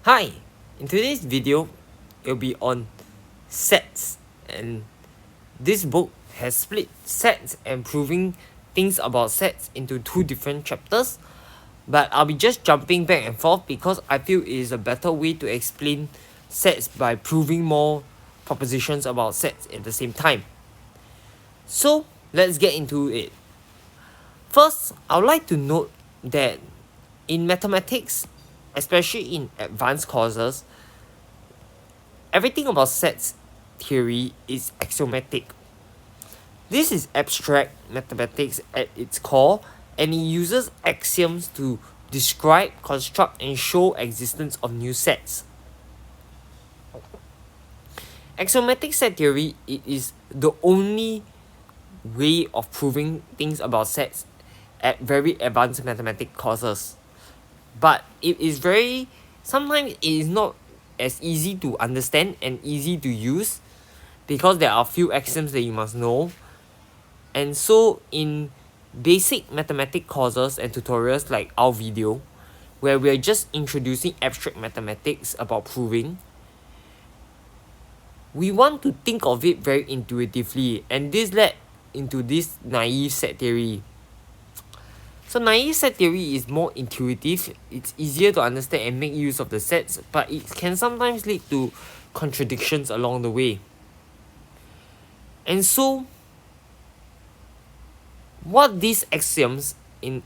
Hi! In today's video, it'll be on sets, and this book has split sets and proving things about sets into two different chapters, but I'll be just jumping back and forth because I feel it is a better way to explain sets by proving more propositions about sets at the same time. So let's get into it. First, I would like to note that in mathematics, especially in advanced courses, everything about sets theory is axiomatic. This is abstract mathematics at its core, and it uses axioms to describe, construct, and show existence of new sets. Axiomatic set theory, it is the only way of proving things about sets at very advanced mathematics courses. But it is sometimes it is not as easy to understand and easy to use because there are a few axioms that you must know. And so in basic mathematics courses and tutorials like our video, where we're just introducing abstract mathematics about proving, we want to think of it very intuitively, and this led into this naive set theory. So naive set theory is more intuitive, it's easier to understand and make use of the sets, but it can sometimes lead to contradictions along the way. And so, what these axioms in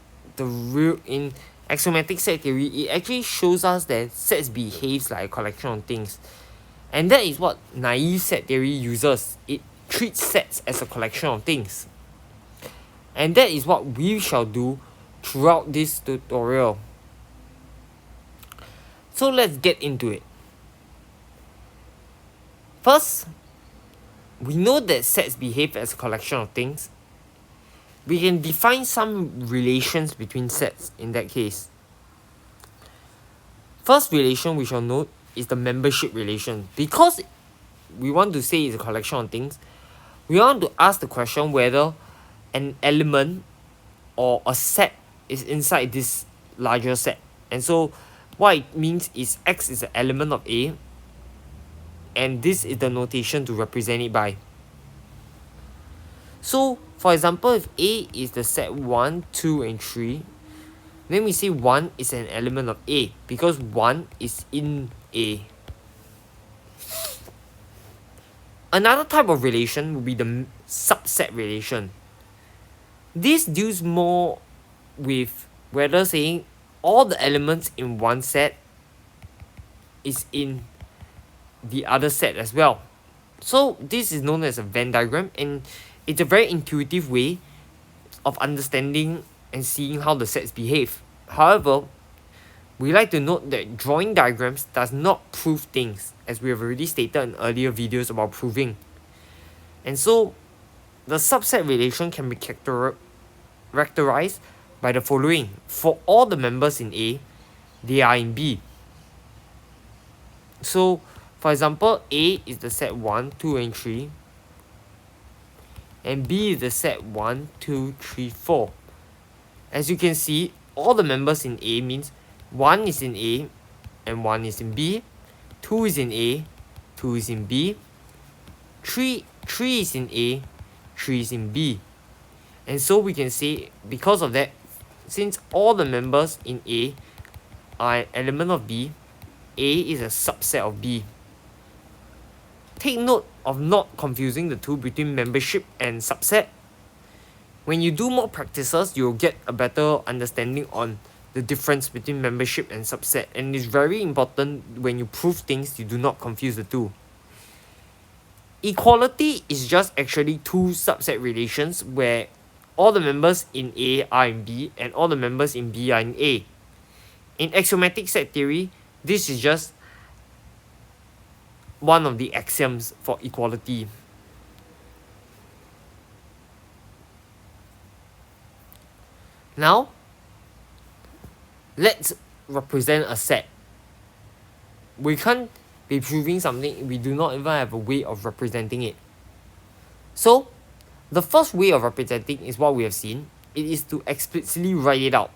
axiomatic set theory, it actually shows us that sets behaves like a collection of things. And that is what naive set theory uses. It treats sets as a collection of things. And that is what we shall do throughout this tutorial. So let's get into it. First, we know that sets behave as a collection of things. We can define some relations between sets in that case. First relation we shall note is the membership relation. Because we want to say it's a collection of things, we want to ask the question whether an element or a set is inside this larger set. And so what it means is X is an element of A, and this is the notation to represent it by. So for example, if A is the set 1, 2 and 3, then we say 1 is an element of A because 1 is in A. Another type of relation would be the subset relation. This deals more with whether saying all the elements in one set is in the other set as well. So this is known as a Venn diagram, and it's a very intuitive way of understanding and seeing how the sets behave. However, we like to note that drawing diagrams does not prove things, as we have already stated in earlier videos about proving. And so the subset relation can be characterized by the following. For all the members in A, they are in B. So for example, A is the set 1, 2 and 3, and B is the set 1, 2, 3, 4. As you can see, all the members in A means 1 is in A and 1 is in B, 2 is in A, 2 is in B, 3 is in A, 3 is in B. And so we can say, because of that, since all the members in A are an element of B, A is a subset of B. Take note of not confusing the two between membership and subset. When you do more practices, you'll get a better understanding on the difference between membership and subset, and it's very important when you prove things, you do not confuse the two. Equality is just actually two subset relations where all the members in A are in B and all the members in B are in A. In axiomatic set theory, this is just one of the axioms for equality. Now, let's represent a set. We can't be proving something we do not even have a way of representing it. So, the first way of representing is what we have seen. It is to explicitly write it out.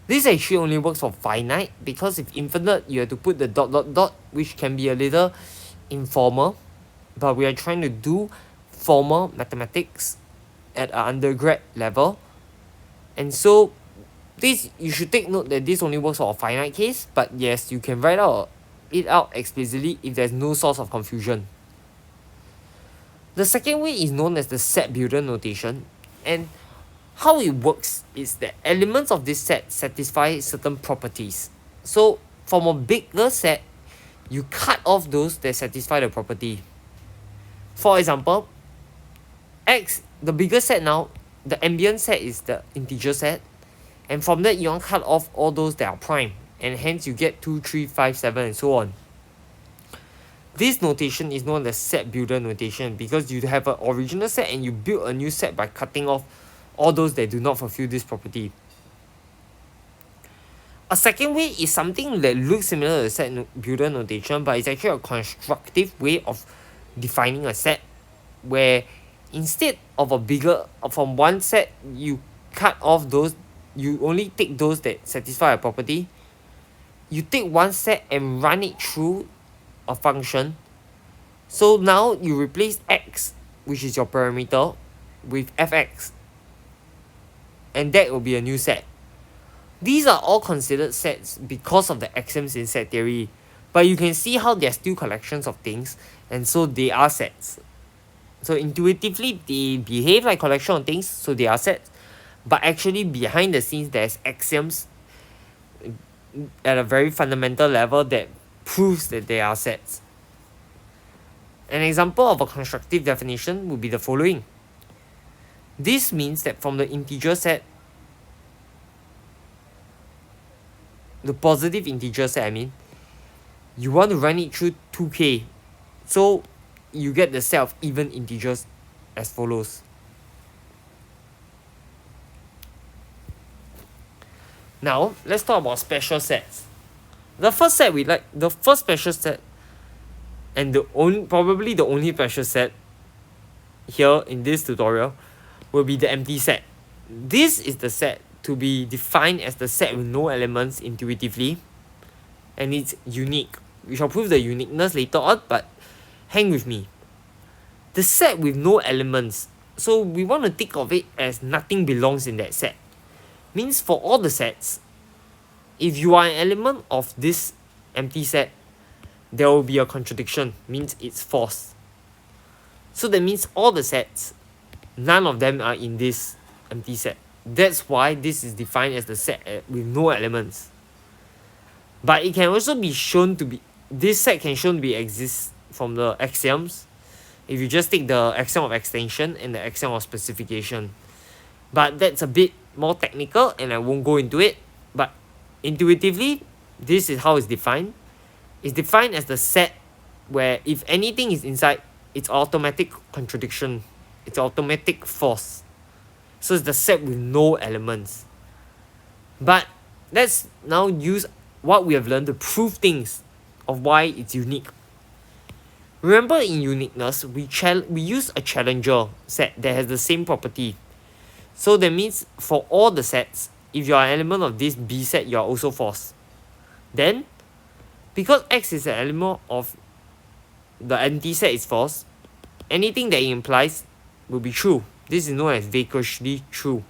This actually only works for finite, because if infinite, you have to put the dot dot dot, which can be a little informal, but we are trying to do formal mathematics at an undergrad level. And so this, you should take note that this only works for a finite case, but yes, you can write it out explicitly if there's no source of confusion. The second way is known as the set builder notation, and how it works is that elements of this set satisfy certain properties. So from a bigger set, you cut off those that satisfy the property. For example, X, the bigger set now, the ambient set is the integer set, and from that you want to cut off all those that are prime, and hence you get 2, 3, 5, 7 and so on. This notation is known as set builder notation, because you have an original set and you build a new set by cutting off all those that do not fulfill this property. A second way is something that looks similar to set builder notation, but it's actually a constructive way of defining a set, where instead of from one set you cut off those, you only take those that satisfy a property. You take one set and run it through a function. So now you replace x, which is your parameter, with fx, and that will be a new set. These are all considered sets because of the axioms in set theory, but you can see how they're still collections of things, and so they are sets. So intuitively they behave like collection of things, so they are sets, but actually behind the scenes there's axioms at a very fundamental level that proves that they are sets. An example of a constructive definition would be the following. This means that from the integer set, the positive integer set you want to run it through 2k, so you get the set of even integers as follows. Now let's talk about special sets. The first special set, and probably the only special set here in this tutorial, will be the empty set. This is the set to be defined as the set with no elements intuitively, and it's unique. We shall prove the uniqueness later on, but hang with me. The set with no elements, so we want to think of it as nothing belongs in that set. Means for all the sets, if you are an element of this empty set, there will be a contradiction, means it's false. So that means all the sets, none of them are in this empty set. That's why this is defined as the set with no elements. But it can also be shown to be, this set can shown to be exist from the axioms, if you just take the axiom of extension and the axiom of specification. But that's a bit more technical and I won't go into it. But intuitively, this is how it's defined. It's defined as the set where if anything is inside, it's automatic contradiction, it's automatic false. So it's the set with no elements. But let's now use what we have learned to prove things of why it's unique. Remember, in uniqueness, we use a challenger set that has the same property. So that means for all the sets, if you are an element of this B set, you are also false. Then, because X is an element of the empty set is false, anything that it implies will be true. This is known as vacantly true.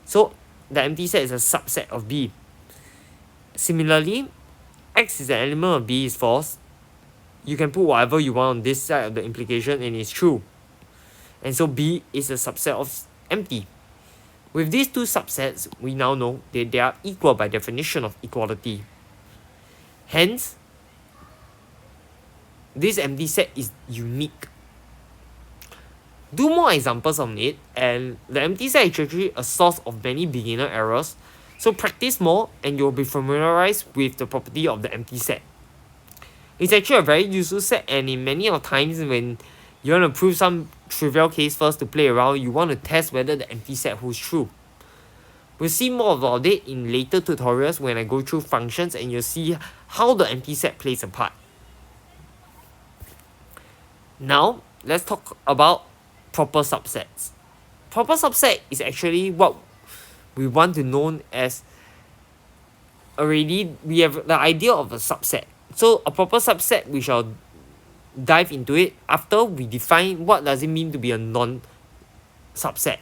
So the empty set is a subset of B. Similarly, X is an element of B is false. You can put whatever you want on this side of the implication and it's true. And so B is a subset of empty. With these two subsets, we now know that they are equal by definition of equality. Hence, this empty set is unique. Do more examples on it, and the empty set is actually a source of many beginner errors. So practice more and you'll be familiarized with the property of the empty set. It's actually a very useful set, and in many of times when you want to prove some trivial case first to play around, you want to test whether the empty set holds true. We'll see more about it in later tutorials when I go through functions, and you'll see how the empty set plays a part. Now, let's talk about proper subsets. Proper subset is actually what we want to know as already, we have the idea of a subset. So a proper subset, we shall dive into it after we define what does it mean to be a non-subset.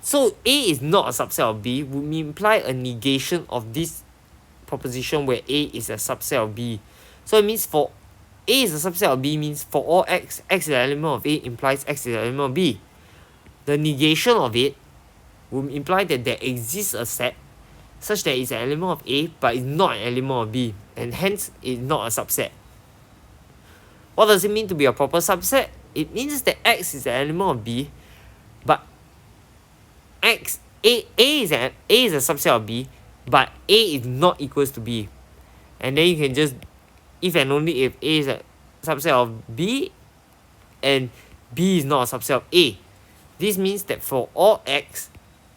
So A is not a subset of B would imply a negation of this proposition where A is a subset of B. So it means for A is a subset of B means for all X is an element of A implies X is an element of B. The negation of it would imply that there exists a set such that it's an element of A but it's not an element of B, and hence it's not a subset. What does it mean to be a proper subset? It means that X is an element of B, but A is a subset of B, but A is not equals to B. And then you can just, if and only if A is a subset of B and B is not a subset of A. This means that for all X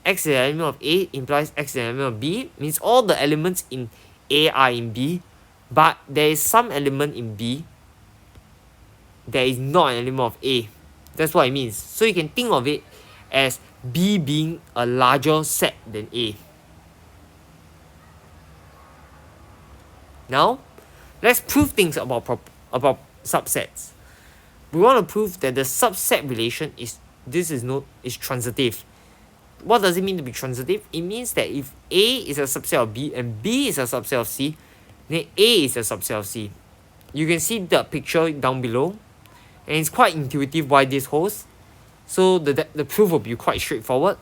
is an element of A implies X is an element of B, means all the elements in A are in B, but there is some element in B that is not an element of A. That's what it means. So you can think of it as B being a larger set than A. Now, let's prove things about subsets. We want to prove that the subset relation is transitive. What does it mean to be transitive? It means that if A is a subset of B and B is a subset of C, then A is a subset of C. You can see the picture down below, and it's quite intuitive why this holds. So the proof will be quite straightforward.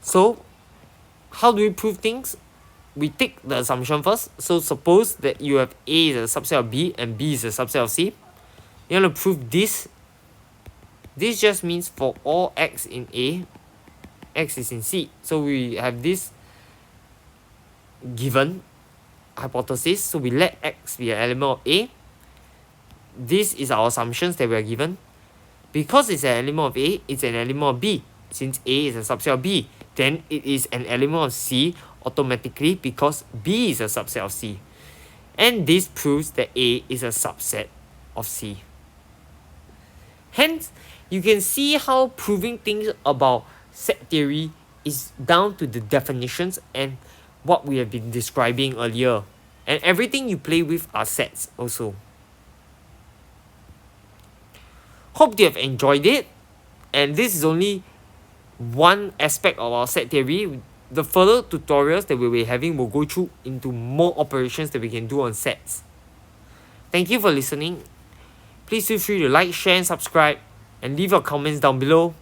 So how do we prove things? We take the assumption first. So suppose that you have A is a subset of B and B is a subset of C. You want to prove this. This just means for all X in A, X is in C. So we have this given hypothesis. So we let X be an element of A. This is our assumptions that we are given. Because it's an element of A, it's an element of B. Since A is a subset of B, then it is an element of C automatically because B is a subset of C. And this proves that A is a subset of C. Hence, you can see how proving things about set theory is down to the definitions and what we have been describing earlier. And everything you play with are sets also. Hope you have enjoyed it. And this is only one aspect of our set theory. The further tutorials that we will be having will go through into more operations that we can do on sets. Thank you for listening. Please feel free to like, share, and subscribe, and leave your comments down below.